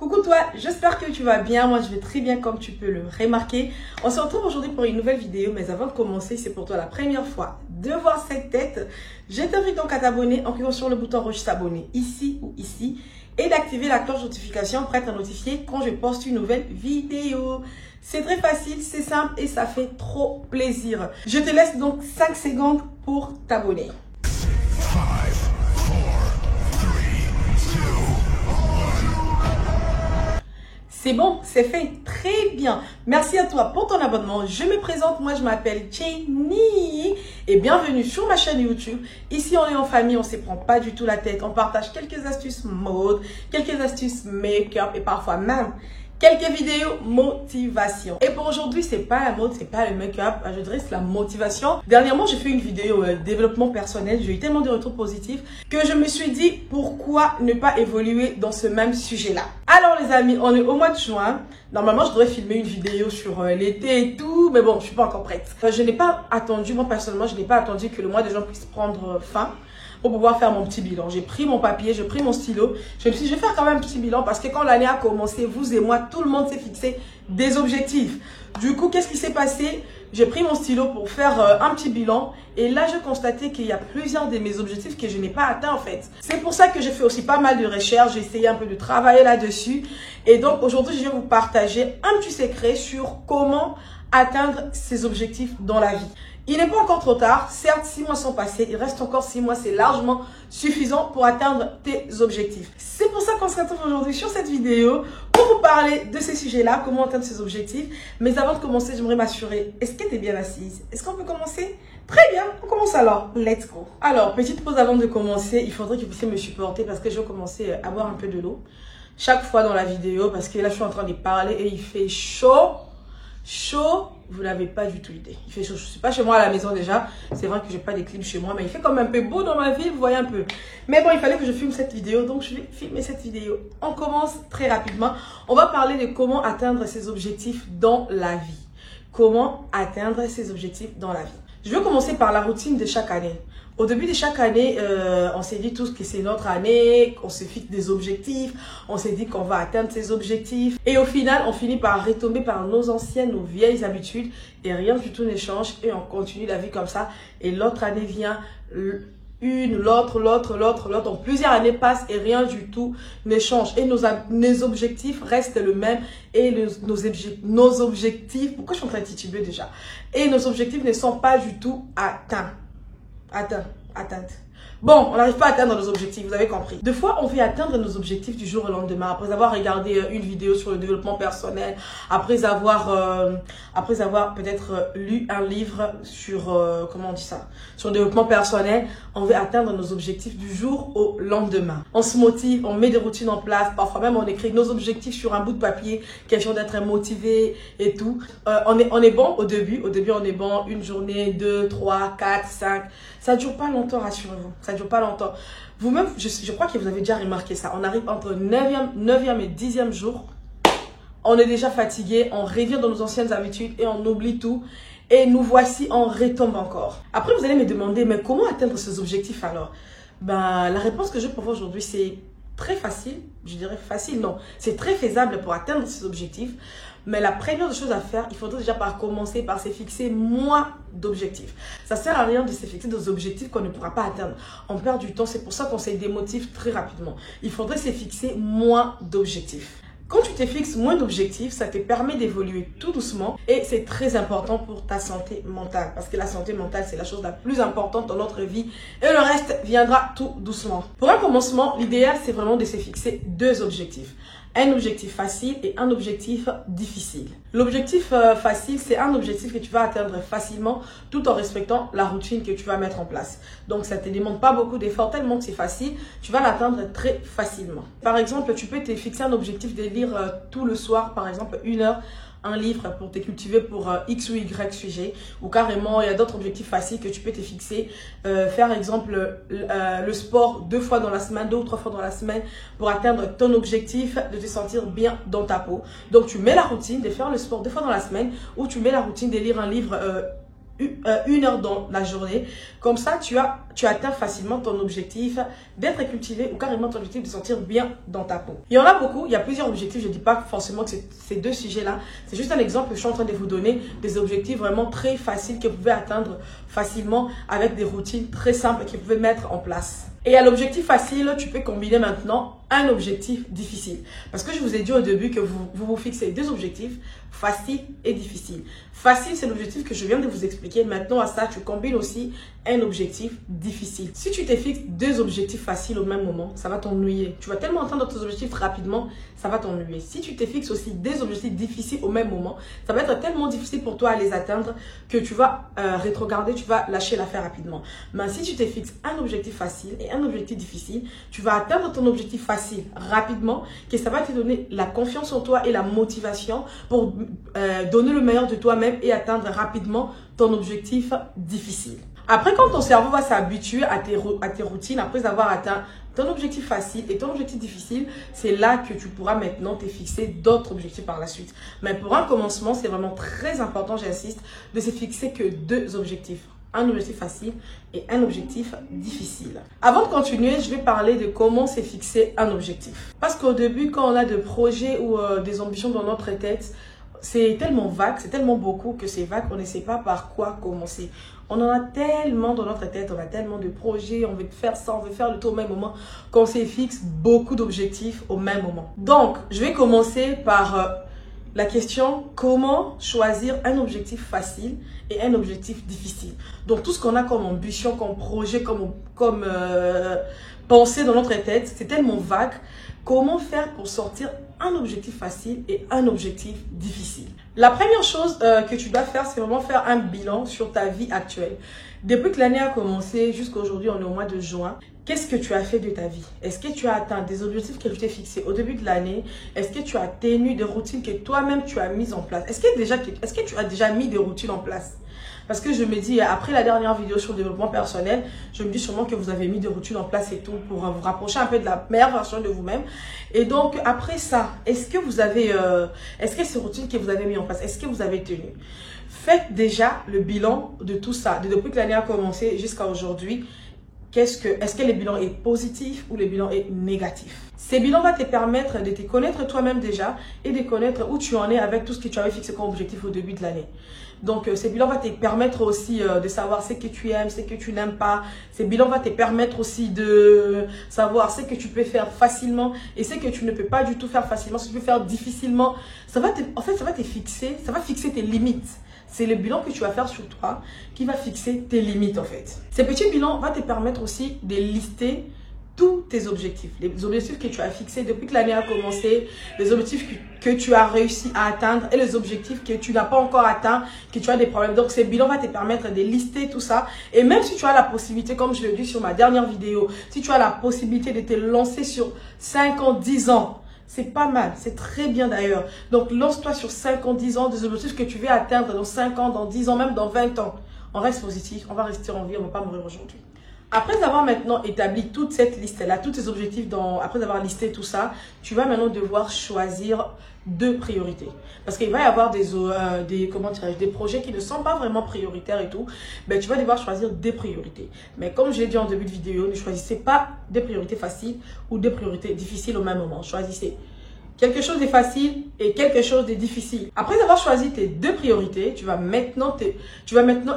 Coucou toi, j'espère que tu vas bien. Moi, je vais très bien comme tu peux le remarquer. On se retrouve aujourd'hui pour une nouvelle vidéo. Mais avant de commencer, c'est pour toi la première fois de voir cette tête. Je t'invite donc à t'abonner en cliquant sur le bouton rouge s'abonner ici ou ici. Et d'activer la cloche de notification prête à notifier quand je poste une nouvelle vidéo. C'est très facile, c'est simple et ça fait trop plaisir. Je te laisse donc 5 secondes pour t'abonner. C'est bon, c'est fait, très bien. Merci à toi pour ton abonnement. Je me présente, moi je m'appelle Jenny et bienvenue sur ma chaîne YouTube. Ici on est en famille, on ne se prend pas du tout la tête. On partage quelques astuces mode, quelques astuces make-up et parfois même quelques vidéos motivation. Et pour aujourd'hui, c'est pas la mode, c'est pas le make-up, je dirais c'est la motivation. Dernièrement, j'ai fait une vidéo développement personnel. J'ai eu tellement de retours positifs que je me suis dit pourquoi ne pas évoluer dans ce même sujet-là. Alors les amis, on est au mois de juin. Normalement, je devrais filmer une vidéo sur l'été et tout, mais bon, je suis pas encore prête. Je n'ai pas attendu, moi personnellement, je n'ai pas attendu que le mois de juin puisse prendre fin pour pouvoir faire mon petit bilan. J'ai pris mon papier, j'ai pris mon stylo. Je me suis dit, je vais faire quand même un petit bilan parce que quand l'année a commencé, vous et moi, tout le monde s'est fixé des objectifs. Du coup, qu'est-ce qui s'est passé? J'ai pris mon stylo pour faire un petit bilan et là, je constatais qu'il y a plusieurs de mes objectifs que je n'ai pas atteints en fait. C'est pour ça que j'ai fait aussi pas mal de recherches, j'ai essayé un peu de travailler là-dessus. Et donc, aujourd'hui, je vais vous partager un petit secret sur comment atteindre ces objectifs dans la vie. Il n'est pas encore trop tard, certes 6 mois sont passés, il reste encore 6 mois, c'est largement suffisant pour atteindre tes objectifs. C'est pour ça qu'on se retrouve aujourd'hui sur cette vidéo pour vous parler de ces sujets-là, comment atteindre ces objectifs. Mais avant de commencer, j'aimerais m'assurer, est-ce que tu es bien assise? Est-ce qu'on peut commencer? Très bien, on commence alors, let's go. Alors, petite pause avant de commencer, il faudrait que vous puissiez me supporter parce que je vais commencer à boire un peu de l'eau chaque fois dans la vidéo parce que là je suis en train de parler et il fait chaud. Chaud, vous n'avez pas du tout idée. Il fait chaud. Je ne suis pas chez moi à la maison déjà. C'est vrai que je n'ai pas de clim chez moi, mais il fait comme un peu beau dans ma ville, vous voyez un peu. Mais bon, il fallait que je filme cette vidéo, donc je vais filmer cette vidéo. On commence très rapidement. On va parler de comment atteindre ses objectifs dans la vie. Comment atteindre ses objectifs dans la vie. Je vais commencer par la routine de chaque année. Au début de chaque année, on s'est dit tous que c'est notre année, qu'on se fixe des objectifs, on s'est dit qu'on va atteindre ces objectifs. Et au final, on finit par retomber par nos anciennes, nos vieilles habitudes et rien du tout ne change et on continue la vie comme ça. Et l'autre année vient, l'autre, donc plusieurs années passent et rien du tout ne change. Et nos objectifs restent le même et nos objectifs, pourquoi je suis en train de tituber déjà? Et nos objectifs ne sont pas du tout atteints. Atteinte. Bon, on n'arrive pas à atteindre nos objectifs, vous avez compris. Des fois, on veut atteindre nos objectifs du jour au lendemain, après avoir regardé une vidéo sur le développement personnel, après avoir peut-être lu un livre sur, comment on dit ça, sur le développement personnel, on veut atteindre nos objectifs du jour au lendemain. On se motive, on met des routines en place, parfois même on écrit nos objectifs sur un bout de papier, question d'être motivé et tout. On est bon au début on est bon, une journée, 2, 3, 4, 5, ça dure pas longtemps, rassurez-vous. Ça ne dure pas longtemps. Vous-même, je crois que vous avez déjà remarqué ça. On arrive entre 9e et 10e jour. On est déjà fatigué. On revient dans nos anciennes habitudes et on oublie tout. Et nous voici, on retombe encore. Après, vous allez me demander, mais comment atteindre ces objectifs alors? Ben, la réponse que je pour vous aujourd'hui, c'est très facile. Je dirais facile, non. C'est très faisable pour atteindre ces objectifs. Mais la première des choses à faire, il faudrait déjà commencer par se fixer moins d'objectifs. Ça ne sert à rien de se fixer des objectifs qu'on ne pourra pas atteindre. On perd du temps, c'est pour ça qu'on se démotive très rapidement. Il faudrait se fixer moins d'objectifs. Quand tu te fixes moins d'objectifs, ça te permet d'évoluer tout doucement et c'est très important pour ta santé mentale parce que la santé mentale, c'est la chose la plus importante dans notre vie et le reste viendra tout doucement. Pour un commencement, l'idéal, c'est vraiment de se fixer 2 objectifs. Un objectif facile et un objectif difficile. L'objectif facile, c'est un objectif que tu vas atteindre facilement tout en respectant la routine que tu vas mettre en place. Donc, ça ne te demande pas beaucoup d'efforts, tellement que c'est facile, tu vas l'atteindre très facilement. Par exemple, tu peux te fixer un objectif de lire tout le soir, par exemple 1 heure, un livre pour te cultiver pour X ou Y sujet. Ou carrément, il y a d'autres objectifs faciles que tu peux te fixer. Faire exemple le sport 2 fois dans la semaine, 2 ou 3 fois dans la semaine pour atteindre ton objectif de te sentir bien dans ta peau. Donc, tu mets la routine de faire le sport 2 fois dans la semaine ou tu mets la routine de lire un livre 1 heure dans la journée. Comme ça, tu atteins facilement ton objectif d'être cultivé ou carrément ton objectif de sentir bien dans ta peau. Il y en a beaucoup, il y a plusieurs objectifs. Je ne dis pas forcément que c'est ces 2 sujets-là. C'est juste un exemple que je suis en train de vous donner, des objectifs vraiment très faciles que vous pouvez atteindre facilement avec des routines très simples que vous pouvez mettre en place. Et à l'objectif facile, tu peux combiner maintenant un objectif difficile. Parce que je vous ai dit au début que vous fixez 2 objectifs, facile et difficile. Facile, c'est l'objectif que je viens de vous expliquer. Maintenant, à ça, tu combines aussi un objectif difficile. Si tu te fixes 2 objectifs faciles au même moment, ça va t'ennuyer. Tu vas tellement atteindre tes objectifs rapidement, ça va t'ennuyer. Si tu te fixes aussi 2 objectifs difficiles au même moment, ça va être tellement difficile pour toi à les atteindre que tu vas rétrograder, tu vas lâcher l'affaire rapidement. Mais si tu te fixes un objectif facile et un objectif difficile, tu vas atteindre ton objectif facile rapidement, que ça va te donner la confiance en toi et la motivation pour donner le meilleur de toi-même et atteindre rapidement ton objectif difficile. Après, quand ton cerveau va s'habituer à tes routines, après avoir atteint ton objectif facile et ton objectif difficile, c'est là que tu pourras maintenant te fixer d'autres objectifs par la suite. Mais pour un commencement, c'est vraiment très important, j'insiste, de se fixer que 2 objectifs. Un objectif facile et un objectif difficile. Avant de continuer, je vais parler de comment se fixer un objectif. Parce qu'au début, quand on a des projets ou des ambitions dans notre tête, c'est tellement vague, c'est tellement beaucoup que c'est vague, on ne sait pas par quoi commencer. On en a tellement dans notre tête, on a tellement de projets, on veut faire ça, on veut faire le tout au même moment, qu'on se fixe beaucoup d'objectifs au même moment. Donc, je vais commencer par la question, comment choisir un objectif facile et un objectif difficile. Donc, tout ce qu'on a comme ambition, comme projet, comme pensée dans notre tête, c'est tellement vague. Comment faire pour sortir un objectif facile et un objectif difficile? La première chose que tu dois faire, c'est vraiment faire un bilan sur ta vie actuelle. Depuis que l'année a commencé jusqu'à aujourd'hui, on est au mois de juin. Qu'est-ce que tu as fait de ta vie? Est-ce que tu as atteint des objectifs que tu t'es fixés au début de l'année? Est-ce que tu as tenu des routines que toi-même tu as mises en place? Est-ce que tu as déjà mis des routines en place? Parce que je me dis, après la dernière vidéo sur le développement personnel, je me dis sûrement que vous avez mis des routines en place et tout pour vous rapprocher un peu de la meilleure version de vous-même. Et donc, après ça, est-ce que ces routines que vous avez mis en place, est-ce que vous avez tenu? Faites déjà le bilan de tout ça, depuis que l'année a commencé jusqu'à aujourd'hui. Est-ce que le bilan est positif ou le bilan est négatif? Ces bilans vont te permettre de te connaître toi-même déjà et de connaître où tu en es avec tout ce que tu avais fixé comme objectif au début de l'année. Donc, ces bilans vont te permettre aussi de savoir ce que tu aimes, ce que tu n'aimes pas. Ces bilans vont te permettre aussi de savoir ce que tu peux faire facilement et ce que tu ne peux pas du tout faire facilement, ce que tu peux faire difficilement. Ça va fixer tes limites. C'est le bilan que tu vas faire sur toi qui va fixer tes limites en fait. Ces petits bilans vont te permettre aussi de lister tous tes objectifs. Les objectifs que tu as fixés depuis que l'année a commencé, les objectifs que tu as réussi à atteindre et les objectifs que tu n'as pas encore atteints, que tu as des problèmes. Donc, ces bilans vont te permettre de lister tout ça. Et même si tu as la possibilité, comme je l'ai dit sur ma dernière vidéo, si tu as la possibilité de te lancer sur 5 ans, 10 ans, c'est pas mal, c'est très bien d'ailleurs. Donc, lance-toi sur 5 ans, 10 ans, des objectifs que tu veux atteindre dans 5 ans, dans 10 ans, même dans 20 ans. On reste positif, on va rester en vie, on ne va pas mourir aujourd'hui. Après avoir maintenant établi toute cette liste-là, tous tes objectifs, après avoir listé tout ça, tu vas maintenant devoir choisir 2 priorités. Parce qu'il va y avoir des projets qui ne sont pas vraiment prioritaires et tout. Ben, tu vas devoir choisir des priorités. Mais comme je l'ai dit en début de vidéo, ne choisissez pas des priorités faciles ou des priorités difficiles au même moment. Choisissez quelque chose de facile et quelque chose de difficile. Après avoir choisi tes 2 priorités, tu vas maintenant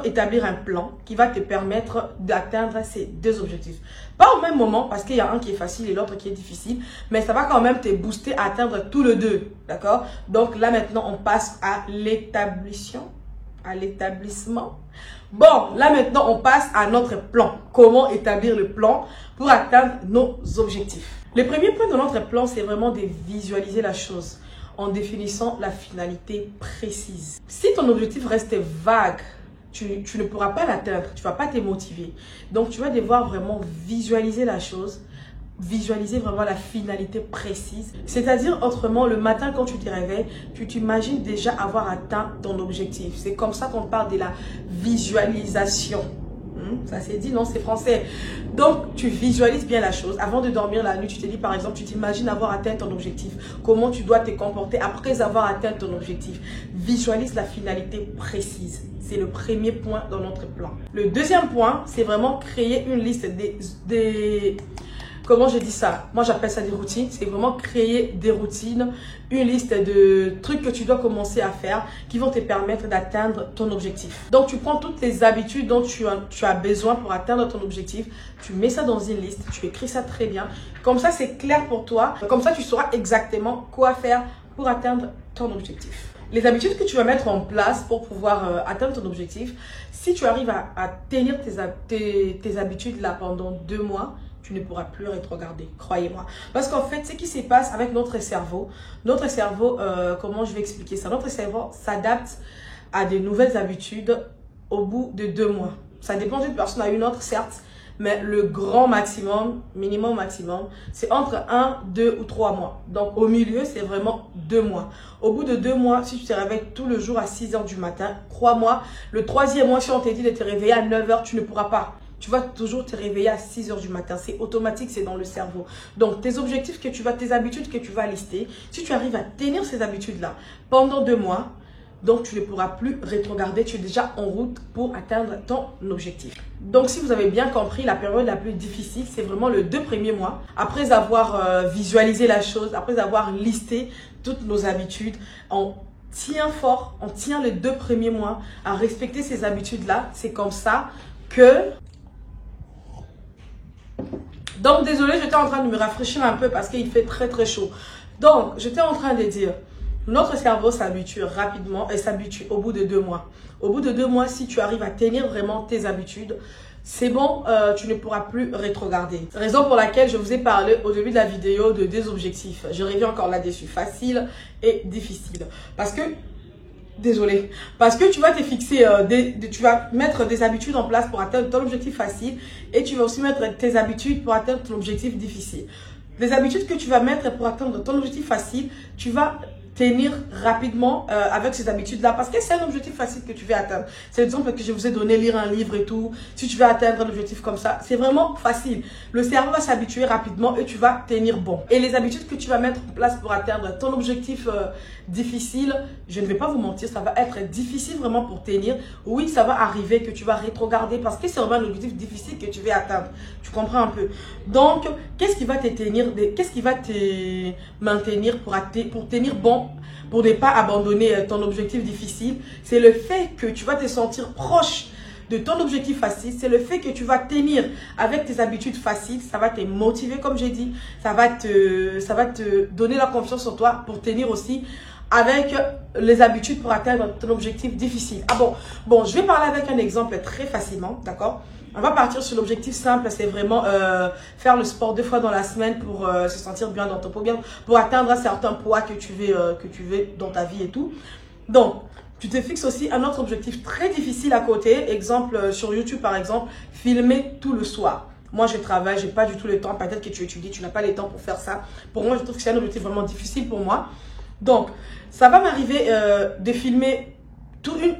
établir un plan qui va te permettre d'atteindre ces 2 objectifs. Pas au même moment parce qu'il y a un qui est facile et l'autre qui est difficile, mais ça va quand même te booster à atteindre tous les 2. D'accord? Donc là maintenant, on passe à l'établissement. Bon, là maintenant, on passe à notre plan. Comment établir le plan pour atteindre nos objectifs? Le premier point de notre plan, c'est vraiment de visualiser la chose en définissant la finalité précise. Si ton objectif reste vague, tu ne pourras pas l'atteindre, tu ne vas pas te motiver. Donc, tu vas devoir vraiment visualiser la chose, visualiser vraiment la finalité précise. C'est-à-dire, autrement, le matin, quand tu te réveilles, tu t'imagines déjà avoir atteint ton objectif. C'est comme ça qu'on parle de la visualisation. Ça c'est dit, non, c'est français. Donc, tu visualises bien la chose. Avant de dormir la nuit, tu te dis, par exemple, tu t'imagines avoir atteint ton objectif. Comment tu dois te comporter après avoir atteint ton objectif. Visualise la finalité précise. C'est le premier point dans notre plan. Le deuxième point, c'est vraiment créer une liste comment je dis ça? Moi, j'appelle ça des routines. C'est vraiment créer des routines, une liste de trucs que tu dois commencer à faire qui vont te permettre d'atteindre ton objectif. Donc, tu prends toutes les habitudes dont tu as besoin pour atteindre ton objectif. Tu mets ça dans une liste. Tu écris ça très bien. Comme ça, c'est clair pour toi. Comme ça, tu sauras exactement quoi faire pour atteindre ton objectif. Les habitudes que tu vas mettre en place pour pouvoir atteindre ton objectif, si tu arrives à tenir tes habitudes là pendant 2 mois, tu ne pourras plus rétrograder, croyez-moi. Parce qu'en fait, ce qui se passe avec notre cerveau, comment je vais expliquer ça? Notre cerveau s'adapte à de nouvelles habitudes au bout de 2 mois. Ça dépend d'une personne à une autre, certes, mais le grand maximum, minimum maximum, c'est entre 1, 2 ou 3 mois. Donc, au milieu, c'est vraiment 2 mois. Au bout de 2 mois, si tu te réveilles tout le jour à 6 h du matin, crois-moi, le 3e mois, si on te dit de te réveiller à 9 h, tu ne pourras pas. Tu vas toujours te réveiller à 6 h du matin. C'est automatique, c'est dans le cerveau. Donc, tes objectifs tes habitudes que tu vas lister, si tu arrives à tenir ces habitudes-là pendant 2 mois, donc tu ne pourras plus rétrograder. Tu es déjà en route pour atteindre ton objectif. Donc, si vous avez bien compris, la période la plus difficile, c'est vraiment les 2 premiers mois. Après avoir visualisé la chose, après avoir listé toutes nos habitudes, on tient fort, on tient les 2 premiers mois à respecter ces habitudes-là. C'est comme ça que... Donc, désolé, j'étais en train de me rafraîchir un peu parce qu'il fait très très chaud. Donc, j'étais en train de dire, notre cerveau s'habitue rapidement et s'habitue au bout de 2 mois. Au bout de 2 mois, si tu arrives à tenir vraiment tes habitudes, c'est bon, tu ne pourras plus rétrograder. Raison pour laquelle je vous ai parlé au début de la vidéo de 2 objectifs. Je reviens encore là-dessus, facile et difficile. Parce que tu vas te fixer, tu vas mettre des habitudes en place pour atteindre ton objectif facile et tu vas aussi mettre tes habitudes pour atteindre ton objectif difficile. Les habitudes que tu vas mettre pour atteindre ton objectif facile, tu vas tenir rapidement avec ces habitudes-là parce que c'est un objectif facile que tu veux atteindre. C'est l'exemple que je vous ai donné, lire un livre et tout. Si tu veux atteindre un objectif comme ça, c'est vraiment facile. Le cerveau va s'habituer rapidement et tu vas tenir bon. Et les habitudes que tu vas mettre en place pour atteindre ton objectif difficile, je ne vais pas vous mentir, ça va être difficile vraiment pour tenir. Oui, ça va arriver que tu vas rétrograder parce que c'est vraiment un objectif difficile que tu veux atteindre. Tu comprends un peu? Donc, qu'est-ce qui va te tenir, qu'est-ce qui va te maintenir pour tenir bon? Pour ne pas abandonner ton objectif difficile, c'est le fait que tu vas te sentir proche de ton objectif facile, c'est le fait que tu vas tenir avec tes habitudes faciles, ça va te motiver comme j'ai dit, ça va te donner la confiance en toi pour tenir aussi avec les habitudes pour atteindre ton objectif difficile. Ah bon, je vais parler avec un exemple très facilement, d'accord? On va partir sur l'objectif simple, c'est vraiment faire le sport 2 fois dans la semaine pour se sentir bien dans ton peau, pour atteindre un certain poids que tu veux dans ta vie et tout. Donc, tu te fixes aussi un autre objectif très difficile à côté. Exemple, sur YouTube par exemple, filmer tout le soir. Moi, je travaille, j'ai pas du tout le temps. Peut-être que tu étudies, tu n'as pas le temps pour faire ça. Pour moi, je trouve que c'est un objectif vraiment difficile pour moi. Donc, ça va m'arriver de filmer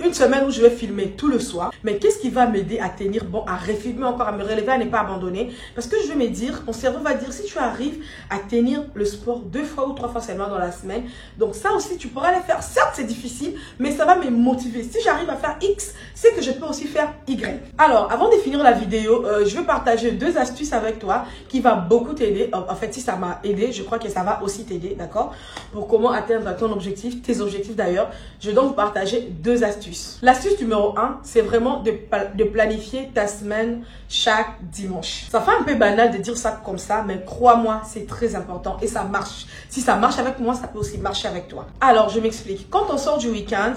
une semaine où je vais filmer tout le soir. Mais qu'est-ce qui va m'aider à tenir bon, à refilmer encore, à me relever, à ne pas abandonner? Parce que je vais me dire, mon cerveau va dire, si tu arrives à tenir le sport 2 fois ou 3 fois seulement dans la semaine, donc ça aussi, tu pourras le faire. Certes, c'est difficile, mais ça va me motiver. Si j'arrive à faire X, c'est que je peux aussi faire Y. Alors, avant de finir la vidéo, je vais partager 2 astuces avec toi qui va beaucoup t'aider. En fait, si ça m'a aidé, je crois que ça va aussi t'aider, d'accord? Pour comment atteindre ton objectif, tes objectifs d'ailleurs. Je vais donc vous partager 2 astuces. L'astuce numéro 1, c'est vraiment de planifier ta semaine chaque dimanche. Ça fait un peu banal de dire ça comme ça, mais crois-moi, c'est très important et ça marche. Si ça marche avec moi, ça peut aussi marcher avec toi. Alors, je m'explique. Quand on sort du week-end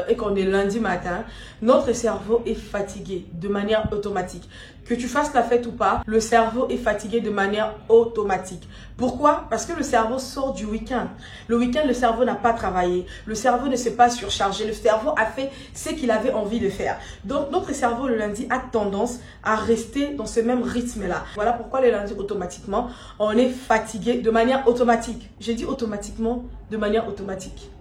et qu'on est lundi matin, notre cerveau est fatigué de manière automatique. Que tu fasses la fête ou pas, le cerveau est fatigué de manière automatique. Pourquoi? Parce que le cerveau sort du week-end. Le week-end, le cerveau n'a pas travaillé. Le cerveau ne s'est pas surchargé. Le cerveau a fait ce qu'il avait envie de faire. Donc, notre cerveau, le lundi, a tendance à rester dans ce même rythme-là. Voilà pourquoi le lundi, automatiquement, on est fatigué de manière automatique. J'ai dit automatiquement, de manière automatique.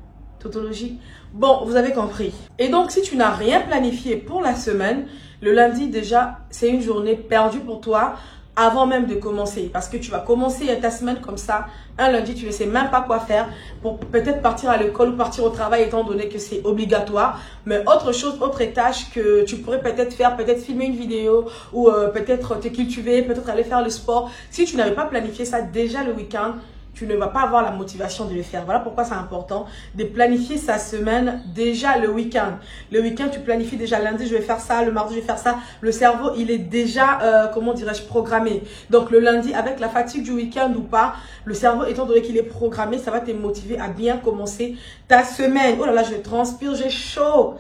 tautologie. Bon, vous avez compris. Et donc, si tu n'as rien planifié pour la semaine, le lundi, déjà, c'est une journée perdue pour toi avant même de commencer. Parce que tu vas commencer ta semaine comme ça. Un lundi, tu ne sais même pas quoi faire pour peut-être partir à l'école ou partir au travail étant donné que c'est obligatoire. Mais autre chose, autre tâche que tu pourrais peut-être faire, peut-être filmer une vidéo ou peut-être te cultiver, peut-être aller faire le sport. Si tu n'avais pas planifié ça déjà le week-end, tu ne vas pas avoir la motivation de le faire. Voilà pourquoi c'est important de planifier sa semaine déjà le week-end. Le week-end, tu planifies déjà lundi, je vais faire ça, le mardi, je vais faire ça. Le cerveau, il est déjà, comment dirais-je, programmé. Donc, le lundi, avec la fatigue du week-end ou pas, le cerveau, étant donné qu'il est programmé, ça va te motiver à bien commencer ta semaine. Oh là là, je transpire, j'ai chaud.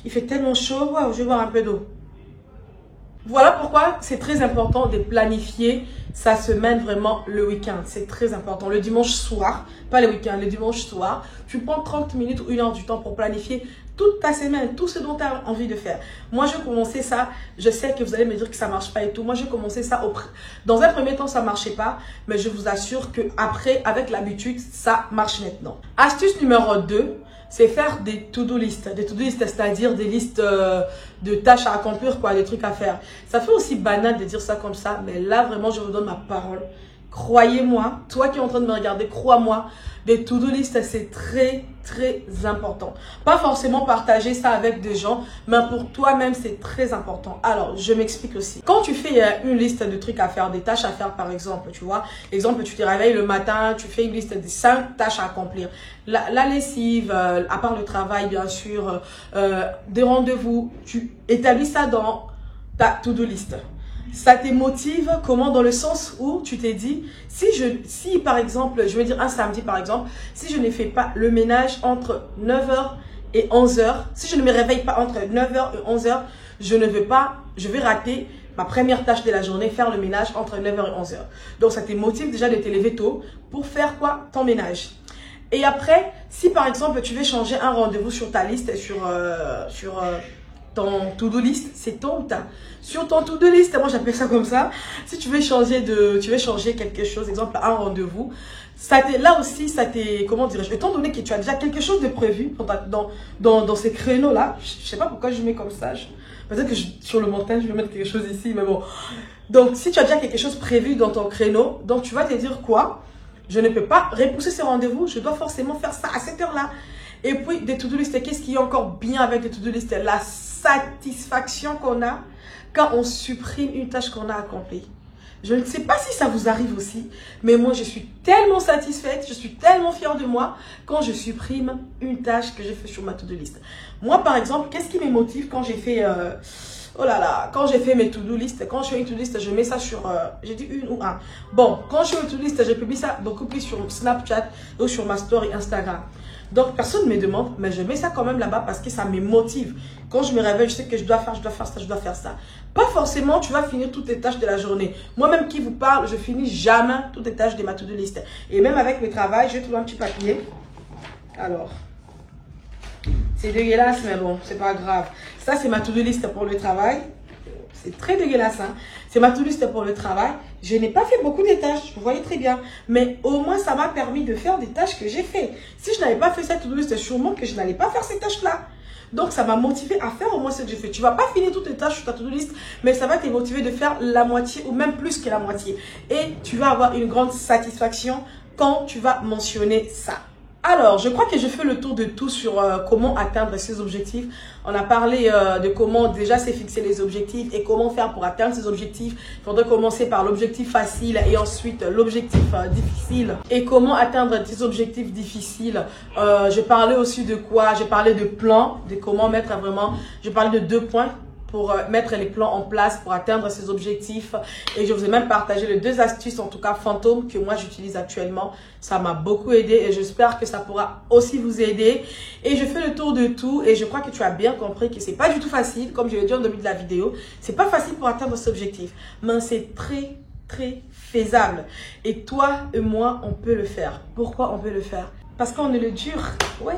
Il fait tellement chaud. Waouh, je vais boire un peu d'eau. Voilà pourquoi c'est très important de planifier sa semaine vraiment le week-end. C'est très important. Le dimanche soir, pas le week-end, le dimanche soir, tu prends 30 minutes ou 1 heure du temps pour planifier toute ta semaine, tout ce dont tu as envie de faire. Moi, j'ai commencé ça. Je sais que vous allez me dire que ça ne marche pas et tout. Moi, j'ai commencé ça. Dans un premier temps, ça ne marchait pas. Mais je vous assure qu'après, avec l'habitude, ça marche maintenant. Astuce numéro 2. C'est faire des to-do list. Des to-do list, c'est-à-dire des listes de tâches à accomplir, quoi, des trucs à faire. Ça fait aussi banal de dire ça comme ça, mais là, vraiment, je vous donne ma parole. Croyez-moi, toi qui es en train de me regarder, crois-moi, des to-do list, c'est très, très important. Pas forcément partager ça avec des gens, mais pour toi-même, c'est très important. Alors, je m'explique aussi. Quand tu fais une liste de trucs à faire, des tâches à faire, par exemple, tu vois, exemple, tu te réveilles le matin, tu fais une liste de 5 tâches à accomplir. La lessive, à part le travail, bien sûr, des rendez-vous, tu établis ça dans ta to-do list. Ça te motive comment? Dans le sens où tu t'es dit, si par exemple, je vais dire un samedi par exemple, si je ne fais pas le ménage entre 9h et 11h, si je ne me réveille pas entre 9h et 11h, je vais rater ma première tâche de la journée, faire le ménage entre 9h et 11h. Donc ça te motive déjà de te lever tôt pour faire quoi? Ton ménage. Et après, si par exemple tu veux changer un rendez-vous sur ta liste, sur ton to-do list, c'est ton tas. Sur ton to-do list, moi j'appelle ça comme ça. Si tu veux changer quelque chose, exemple un rendez-vous, là aussi, comment dirais-je, étant donné que tu as déjà quelque chose de prévu dans ces créneaux-là, je sais pas pourquoi je mets comme ça. Peut-être que sur le montage, je vais mettre quelque chose ici, mais bon. Donc, si tu as déjà quelque chose prévu dans ton créneau, donc tu vas te dire quoi? Je ne peux pas repousser ce rendez-vous, je dois forcément faire ça à cette heure-là. Et puis, des to-do list, qu'est-ce qui est encore bien avec des to-do list? La satisfaction qu'on a quand on supprime une tâche qu'on a accomplie. Je ne sais pas si ça vous arrive aussi, mais moi, je suis tellement satisfaite, je suis tellement fière de moi quand je supprime une tâche que j'ai fait sur ma to-do list. Moi, par exemple, qu'est-ce qui me motive quand j'ai fait... oh là là, quand j'ai fait mes to-do list, quand je fais une to-do list, je mets ça sur, j'ai dit une ou un. Bon, quand je fais une to-do list, je publie ça beaucoup plus sur Snapchat ou sur ma story Instagram. Donc, personne ne me demande, mais je mets ça quand même là-bas parce que ça me motive. Quand je me réveille, je sais que je dois faire ça, je dois faire ça. Pas forcément, tu vas finir toutes les tâches de la journée. Moi-même qui vous parle, je finis jamais toutes les tâches de ma to-do list. Et même avec mes travails, je vais trouver un petit papier. Alors, c'est dégueulasse, mais bon, c'est pas grave. Ça, c'est ma to-do list pour le travail. C'est très dégueulasse, hein. C'est ma to-do list pour le travail. Je n'ai pas fait beaucoup de tâches, vous voyez très bien. Mais au moins, ça m'a permis de faire des tâches que j'ai fait. Si je n'avais pas fait cette to-do list, sûrement que je n'allais pas faire ces tâches-là. Donc, ça m'a motivé à faire au moins ce que j'ai fait. Tu ne vas pas finir toutes les tâches sur ta to-do list, mais ça va te motiver de faire la moitié ou même plus que la moitié. Et tu vas avoir une grande satisfaction quand tu vas mentionner ça. Alors, je crois que je fais le tour de tout sur comment atteindre ses objectifs. On a parlé de comment déjà se fixer les objectifs et comment faire pour atteindre ces objectifs. Il faudrait commencer par l'objectif facile et ensuite l'objectif difficile. Et comment atteindre tes objectifs difficiles. Je parlais aussi de quoi? J'ai parlé de plans, de comment mettre vraiment... Je parlais de 2 points pour mettre les plans en place pour atteindre ses objectifs. Et je vous ai même partagé les 2 astuces, en tout cas fantômes, que moi j'utilise actuellement. Ça m'a beaucoup aidé et j'espère que ça pourra aussi vous aider. Et je fais le tour de tout et je crois que tu as bien compris que c'est pas du tout facile, comme je l'ai dit au début de la vidéo. C'est pas facile pour atteindre cet objectif, mais c'est très, très faisable. Et toi et moi, on peut le faire. Pourquoi on peut le faire? Parce qu'on est le dur. Ouais.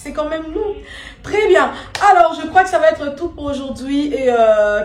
c'est quand même nous. Très bien. Alors, je crois que ça va être tout pour aujourd'hui. Et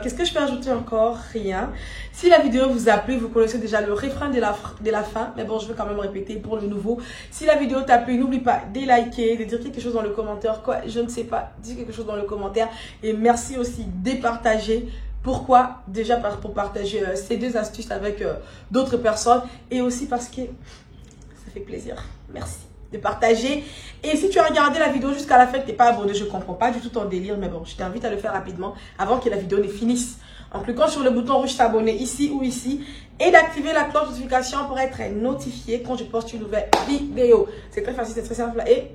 qu'est-ce que je peux ajouter encore? Rien. Si la vidéo vous a plu, vous connaissez déjà le refrain de la fin. Mais bon, je vais quand même répéter pour le nouveau. Si la vidéo t'a plu, n'oublie pas de liker, de dire quelque chose dans le commentaire. Quoi, je ne sais pas. Dis quelque chose dans le commentaire. Et merci aussi de partager. Pourquoi? Déjà pour partager ces deux astuces avec d'autres personnes. Et aussi parce que ça fait plaisir. Merci de partager. Et si tu as regardé la vidéo jusqu'à la fin, tu n'es pas abonné, je ne comprends pas du tout ton délire, mais bon, je t'invite à le faire rapidement avant que la vidéo ne finisse. En cliquant sur le bouton rouge s'abonner ici ou ici et d'activer la cloche de notification pour être notifié quand je poste une nouvelle vidéo. C'est très facile, c'est très simple et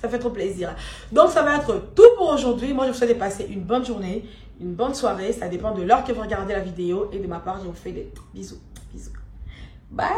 ça fait trop plaisir. Donc, ça va être tout pour aujourd'hui. Moi, je vous souhaite de passer une bonne journée, une bonne soirée. Ça dépend de l'heure que vous regardez la vidéo. Et de ma part, je vous fais des bisous. Bisous. Bye!